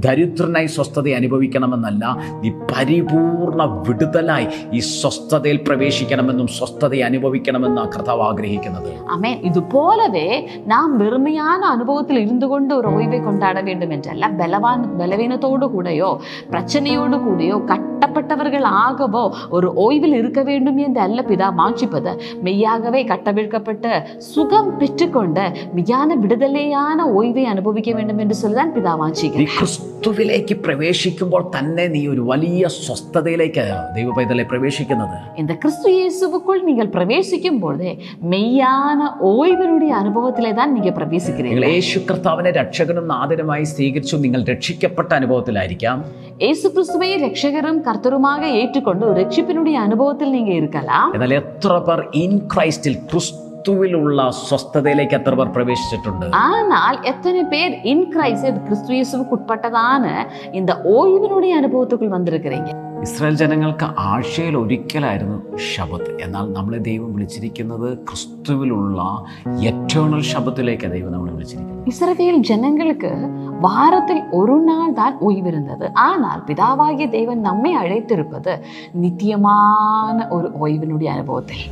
ദരിദ്രനായി സ്വസ്ഥത അനുഭവിക്കണമെന്നല്ല, നീ പരിപൂർണ വിടുതലായി ഈ സ്വസ്ഥതയിൽ പ്രവേശിക്കണമെന്നും സ്വസ്ഥതയെ അനുഭവിക്കണമെന്ന് കർത്താവ് ആഗ്രഹിക്കുന്നത്. ആമേൻ. ഇതുപോലവേ നാം വെറുമயான அனுபவத்தில் இருந்து கொண்டு ஒரு ஓய்வை கொண்டாட வேண்டும் என்றல்ல, பலவீனத்தோடு கூடயோ பிரச்சனையோடு கூடயோ கட்டப்பட்டவர்கள் ஆகவோ ஒரு ஓய்வில் இருக்க வேண்டும் என்று அல்ல பிதா வாஞ்சிப்பது. மெய்யாகவே கட்டவிழ்க்கப்பட்டு சுகம் பெற்றுக்கொண்டு மெய்யான விடுதலையான ஓய்வை அனுபவிக்க வேண்டும் என்று சொல்லிதான் பிதா வாஞ்சிக்கிறார். ക്രിസ്തുവിലേക്ക് പ്രവേശിക്കുമ്പോൾ തന്നെ നീ ഒരു വലിയ സ്വസ്ഥതയിലേക്ക് ദൈവ പൈതലെ പ്രവേശിക്കുന്നത്. இந்த கிறிஸ்து இயேசுவுக்குள் நீங்கள் பிரவேசிக்கும் பொழுதே மெய்யான ஓய்வினுடைய அனுபவத்திலே தான் நீங்க பிரவேசிக்கிறீர்கள். യേശു കർത്താവിനെ രക്ഷകനും നാഥനുമായി സ്വീകരിച്ചു നിങ്ങൾ രക്ഷിക്കപ്പെട്ട അനുഭവത്തിലായിരിക്കാം. യേശു ക്രിസ്തുവെ രക്ഷകരും കർത്തരുமாக ஏற்றுக்கொண்டு ஒரு ரட்சிப்பினுடைய அனுபவத்தில் நீங்க இருக்கலாம். എന്നാൽ എത്ര പേർ ഇൻ ക്രൈസ്റ്റിൽ ക്രിസ്തുവിലുള്ള സ്വസ്ഥതയിലേക്ക് എത്ര പേർ പ്രവേശിച്ചിട്ടുണ്ട്? ஆனால் எத்தனை பேர் இன் கிரைஸ்ட் கிறிஸ்து இயேசுவுக்கு உட்பட்டதான இந்த ஓய்வினுடைய அனுபவத்துக்குள் வந்திருக்கிறீங்க? ഇസ്രായേൽ ജനങ്ങൾക്ക് ആഴ്ചയിൽ ഒരിക്കലായിരുന്നു ശബത്ത്. എന്നാൽ നമ്മളെ ദൈവം വിളിച്ചിരിക്കുന്നത് ക്രിസ്തുവിലുള്ള എറ്റേണൽ ശബത്തിലേക്ക് ദൈവം നമ്മളെ വിളിച്ചിരിക്കുന്നത്. இஸ்ரவேல் ஜனங்களுக்கு வாரத்தில் ஒரு நாள் தான் ஓய்வு இருந்தது. ஆனால் பிதாவாகிய தேவன் நம்மை அழைத்திருப்பது நித்தியமான ஒரு ஓய்வினுடைய அனுபவத்தில்.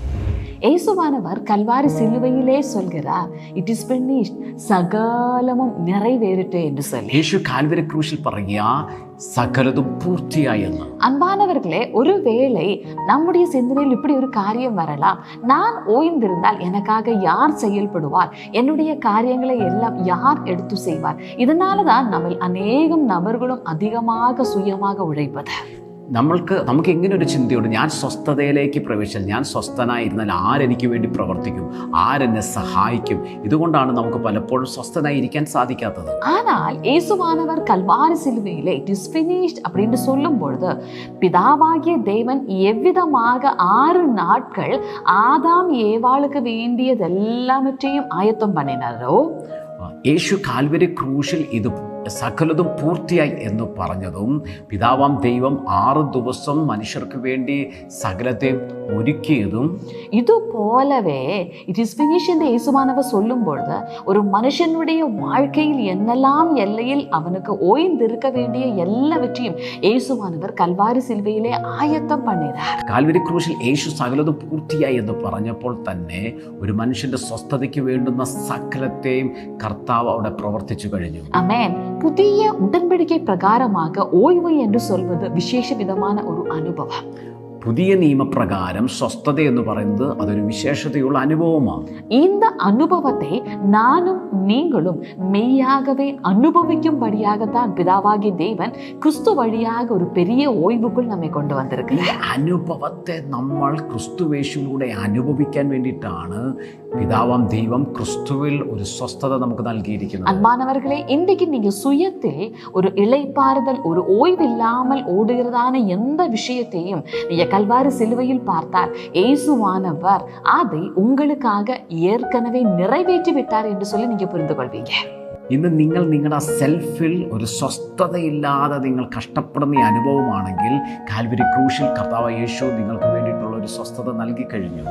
இயேசுவானவர் கல்வாரி சிலுவையிலே சொல்கிறார், இட் இஸ் finished, സകലമും நிறைவேறிட்டு என்று சொல்லி. യേശു കാൽവരി ക്രൂശിൽ പറയുക, സകലതും പൂർത്തിയായെന്ന്. அன்பானவர்களே, ஒருவேளை நம்முடைய சிந்தனையில் இப்படி ஒரு காரியம் வரலாம், நான் ஓய்ந்திருந்தால் எனக்காக யார் செயல்படுவார், என்னுடைய காரியங்களை எல்லாம் யார் எடுத்து செய்வார். இதனால தான் நம்ம அநேகம் நபர்களும் அதிகமாக சுயமாக உழைப்பது. നമുക്ക് എങ്ങനെ ഒരു ചിന്തയുണ്ട്, ഞാൻ സ്വസ്ഥതയിലേക്ക് പ്രവേശിച്ചാൽ, ഞാൻ സ്വസ്ഥനായിരുന്നാൽ ആരെനിക്ക് വേണ്ടി പ്രവർത്തിക്കും, ആരെന്നെ സഹായിക്കും? ഇതുകൊണ്ടാണ് നമുക്ക് പലപ്പോഴും സ്വസ്ഥനായിരിക്കാൻ സാധിക്കാത്തത്. ஆனால் இயேசுவானவர் கல்வாரி சிலுவையிலே இட் இஸ் finished அப்படின்னு சொல்லும் பொழுது பிதாவாகிய தேவன் எவ்விதமாக 6 நாட்கள் ஆதாம் ஏவாளுக்கு வேண்டியது எல்லாவற்றையும் ஆயத்தம் பண்ணினாரோ, യേശു കാൽവരി ക്രൂശിൽ ഇത് സകലതും പൂർത്തിയായി എന്ന് പറഞ്ഞതും പിതാവാം ദൈവം 6 ദിവസം മനുഷ്യർക്ക് വേണ്ടി സകലത്തെ ഒരുക്കിയതും இதுபோலவே இட் இஸ் ஃபினிஷ் என்று இயேசுவானவர் சொல்லும் பொழுது ஒரு மனுஷனுடைய வாழ்க்கையில் என்னெல்லாம் எல்லையில் அவனுக்கு ஓய்ந்திருக்க வேண்டிய எல்லாவற்றையும் இயேசுவானவர் கல்வாரி சிலுவையிலே ஆயத்தம் பண்ணினார். കാൽവരി ക്രൂശിൽ യേശു സകലതും പൂർത്തിയായി എന്ന് പറഞ്ഞപ്പോൾ തന്നെ ഒരു മനുഷ്യന്റെ സ്വസ്ഥതയ്ക്ക് വേണ്ടുന്ന സകലത്തെയും കർത്താവ് അവിടെ പ്രവർത്തിച്ചു കഴിഞ്ഞു. ஆமென். புதிய உடன்படிக்கை பிரகாரமாக ஓய்வு என்று சொல்வது விசேஷ விதமான ஒரு அனுபவம். പുതിയ നിയമപ്രകാരം സ്വസ്ഥത എന്ന് പറയുന്നത് അതൊരു വിശേഷതയുള്ള അനുഭവമാണ്. இந்த அனுபவத்தை நானும் நீங்களும் மெய்யாகவே அனுபவிக்கும்படியாகத்தான் பிதாவாகிய தேவன் ക്രിസ്തു വഴിயாக ഒരു പെരിയ ഓയ്വുകൾ നമ്മെ കൊണ്ടുവന്നിരിക്കുന്നത്. ഈ അനുഭവത്തെ നമ്മൾ ക്രിസ്തുവേശുവിലൂടെ അനുഭവിക്കാൻ വേണ്ടിയിട്ടാണ് പിതാവാം ദൈവം ക്രിസ്തുവിൽ ഒരു സ്വസ്ഥത നമുക്ക് നൽകിയിരിക്കുന്നത്. அன்பானவர்களே, இன்றைக்கு நீங்க சுயத்தில் ஒரு இளைப்பாறுதல், ஒரு ஓய்வில்லாமல் ஓடுகிறதான எந்த விஷயத்தையும் நீங்க கல்வாரி சிலுவையில் பார்த்தால் இயேசுவானவர் அதை உங்களுக்காக ஏற்கனவே நிறைவேற்றி விட்டார் என்று சொல்லி நீங்க புரிந்து கொள்வீங்க. ഇന്ന് നിങ്ങൾ നിങ്ങളുടെ സെൽഫിൽ ഒരു സ്വസ്ഥതയില്ലാതെ നിങ്ങൾ കഷ്ടപ്പെടുന്ന ഈ അനുഭവമാണെങ്കിൽ കാൽവരി ക്രൂശിൽ കർത്താവ് യേശു നിങ്ങൾക്ക് വേണ്ടിയിട്ടുള്ള ഒരു സ്വസ്ഥത നൽകി കഴിഞ്ഞു.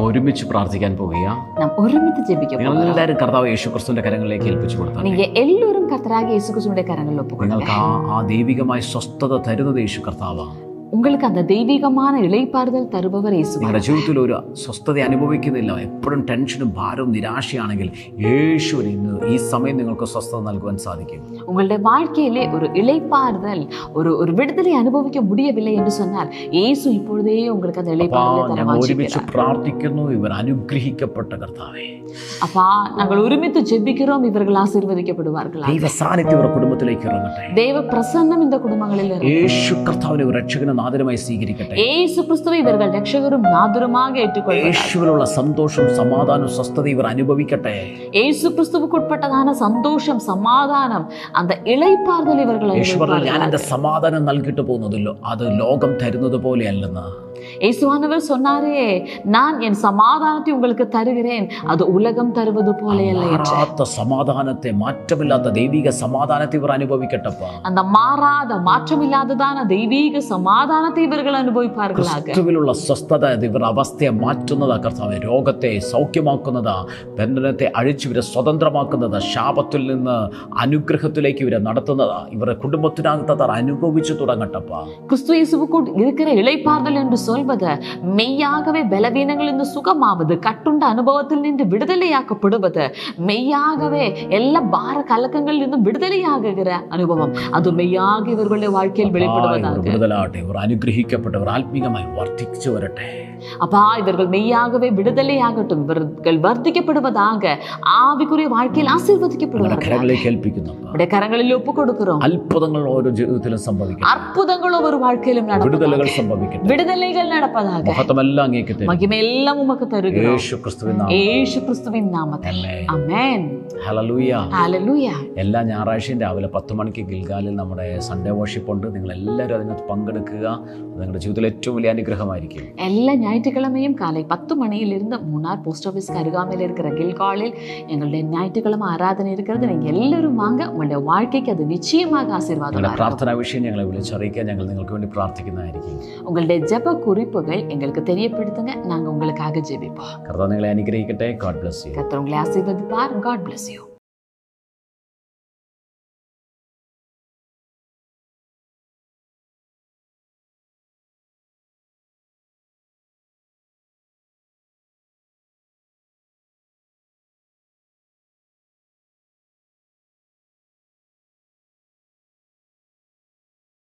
ഒരുമിച്ച് പ്രാർത്ഥിക്കാൻ പോകുക. நாம் ஒருமித்து ஜெபிக்க போகிறோம். എല്ലാവരും കർത്താവ് യേശു ക്രിസ്തുവിന്റെ കരങ്ങളിലേക്ക് ഏൽപ്പിച്ചു കൊടുത്താൽ நீங்க எல்லாரும் கர்த்தராகிய இயேசு கிறிஸ்துவின் கரங்களில் ஒப்புக்கொள்ளுங்க. നിങ്ങൾക്ക് ആ ദൈവികമായ സ്വസ്ഥത തരുന്നത് യേശു കർത്താവാണ്. உங்களுக்கு அந்த தெய்வீகமான இளைப்பாறுதல் தருபவர் இயேசு. നിങ്ങളുടെ ജീവിതത്തിൽ ഒരു സ്വസ്ഥത അനുഭവിക്കുന്നില്ല, എപ്പോഴും ടെൻഷനും ഭാരവും നിരാശയാണെങ്കിൽ യേശുവിന് ഇന്ന് ഈ സമയം നിങ്ങൾക്ക് സ്വസ്ഥത നൽകുവാൻ സാധിക്കും. உங்களுடைய வாழ்க்கையிலே ஒரு இளைப்பாறுதல், ஒரு விடுதலை அனுபவிக்க முடியவில்லை என்று சொன்னால் இயேசு இப்பொழுதே உங்களுக்கு அந்த இளைப்பாறுதலை தர ഞങ്ങൾ ഒരുമിച്ച് வாஞ்சிக்கிறார். പ്രാർത്ഥിക്കുന്നു. ഇവർ അനുഗ്രഹിക്കപ്പെട്ട കർത്താവേ, அப்பா, நாங்கள் ஒருமித்து ஜெபிக்கிறோம், இவர்கள் ஆசீர்வதிக்கப்படுவார்கள். ദൈവ സാന്നിധ്യം ഇവരുടെ കുടുംബത്തിലേക്ക് ഇറങ്ങട്ടെ. தேவ பிரசன்னம் இந்த குடும்பங்களில் இறங்கட்டும். യേശു കർത്താവിനെ ഒരു രക്ഷകനും നാഥനുമായി സ്വീകരിക്കട്ടെ. இயேசு கிறிஸ்துவை இவர்கள் രക്ഷകரும் നാഥരുமாக ஏற்றுக்கொள்வார்கள். യേശുവിലുള്ള സന്തോഷം, സമാധാനം, സ്വസ്ഥത ഇവർ അനുഭവിക്കട്ടെ. இயேசு கிறிஸ்துவுக்குட்பட்டதான சந்தோஷம், சமாதானம், அந்த இளைப்பாறுதல் இவர்கள் യേശു പറഞ്ഞു, ഞാൻ அனுபவிப்பார்கள். എൻ്റെ സമാധാനം നൽകിയിട്ട് പോകുന്നതല്ലോ അത് ലോകം തരുന്നത് പോലെയല്ലെന്ന്. இயேசுவானவர் சொன்னாரே, நான் என் சமாதானத்தை உங்களுக்கு தருகிறேன், அது உலகம் தருவது போல அல்ல என்று. മാറാത്ത സമാധാനത്തെ, മാറ്റമില്ലാത്ത ദൈവിക സമാധാനത്തെ ഇവർ അനുഭവിക്കട്ടപ്പ. அந்த മാറാத മാറ്റമില്ലാത്തதான தெய்வீக സമാധാനത്തെ ഇവர்கள் അനുഭവിപ്പാர்களாக. ക്രിസ്തുവിലുള്ള സ്വസ്ഥത ഇവരുടെ അവസ്ഥയെ മാറ്റുന്നതാ കർത്താവേ. രോഗത്തെ സൗഖ്യമാക്കുന്നതാ, ബന്ധനത്തെ അഴിച്ചു ഇവരെ സ്വതന്ത്രമാക്കുന്നതാ, ശാപത്തിൽ നിന്ന് അനുഗ്രഹത്തിലേക്ക് ഇവരെ നടത്തുന്നതാ. ഇവരുടെ കുടുംബത്തിനകത്ത് അനുഭവിച്ചു തുടങ്ങട്ടപ്പ. கிறிஸ்து இயேசுவுக்குள் இருக்கிற இளைப்பாறுதல் என்று சொல்வது மெய்யாகவே பலவீனங்களிலிருந்து சுகமாவது, கட்டுண்ட அனுபவத்தில் நின்று விடுதலையாக்கப்படுவது, மெய்யாகவே எல்லா பார கலக்கங்களில் இருந்தும் விடுதலையாகுகிற அனுபவம், அது மெய்யாக இவர்களுடைய வாழ்க்கையில் வெளிப்படுவதாக. വിടുതലാട്ടെ. ഇവർ അനുഗ്രഹിക്കപ്പെട്ടവർ ആത്മീകമായി വർദ്ധിച്ചു വരട്ടെ. அப்பா, இவர்கள் மெய்யாகவே விடுதலையாகட்டும், இவர்கள் வர்த்திக்கப்படுவதாக, ஆவிக்குரிய வாழ்க்கையில் ஆசீர்வதிக்கப்படுவார்கள். കരങ്ങളിലേക്ക് ഏൽപ്പിക്കുന്നു. உடைய கரங்களில் ஒப்பு கொடுக்கிறோம். അത്ഭുതങ്ങൾ ഓരോ ജീവിതത്തിലും സംഭവിക്കും. அற்புதங்கள் ஒவ்வொரு வாழ்க்கையிலும் വിടുതലുകൾ நடப்பதாக. സംഭവിക്കട്ടെ. விடுதலைகள் நடப்பதாக. മഹത്വമെല്ലാം അങ്ങേക്ക് തരും. மகிமை எல்லாம் உமக்கு தருகிறோம். യേശു ക്രിസ്തുവിൻ നാമത്തിൽ. യേശു ക്രിസ്തുവിൻ നാമത്തിൽ. ആമേൻ. ഹല്ലേലൂയ. ഹല്ലേലൂയ. എല്ലാ ഞായറാഴ്ചയും രാവിലെ 10 മണിക്ക് ഗിൽഗാലിൽ നമ്മുടെ സൺഡേ വർഷിപ്പ് ഉണ്ട്. നിങ്ങൾ എല്ലാവരും അതിനകത്ത് പങ്കെടുക്കുക. നിങ്ങളുടെ ജീവിതത്തിൽ ഏറ്റവും വലിയ അനുഗ്രഹമായിരിക്കും. എല്ലാ ஞாயிற்றுக்கிழமையும் காலை 10 மணியிலிருந்து மூணார் போஸ்ட் ஆஃபீஸ்க்கு அருகாமையில் இருக்கிற கில்காலில் எங்களுடைய ஞாயிற்றுக்கிழமை ஆராதனை இருக்கிறது. நீங்கள் எல்லாரும் வாங்க. உங்களுடைய வாழ்க்கைக்கு அது நிச்சயமாக ஆசீர்வாதம். പ്രാർത്ഥനാ വിഷയം ഞങ്ങളെ വിളിച്ചറിയിക്കുക. ഞങ്ങൾ നിങ്ങൾക്ക് വേണ്ടി പ്രാർത്ഥിക്കുന്നതായിരിക്കും. உங்களுடைய ஜெப குறிப்புகள் எங்களுக்கு தெரியப்படுத்துங்க. நாங்கள் உங்களுக்காக ஜெபிப்போம். കർത്താവ് നിങ്ങളെ അനുഗ്രഹിക്കട്ടെ. God bless you. கர்த்தர் உங்களை ஆசீர்வதிப்பார். God bless you.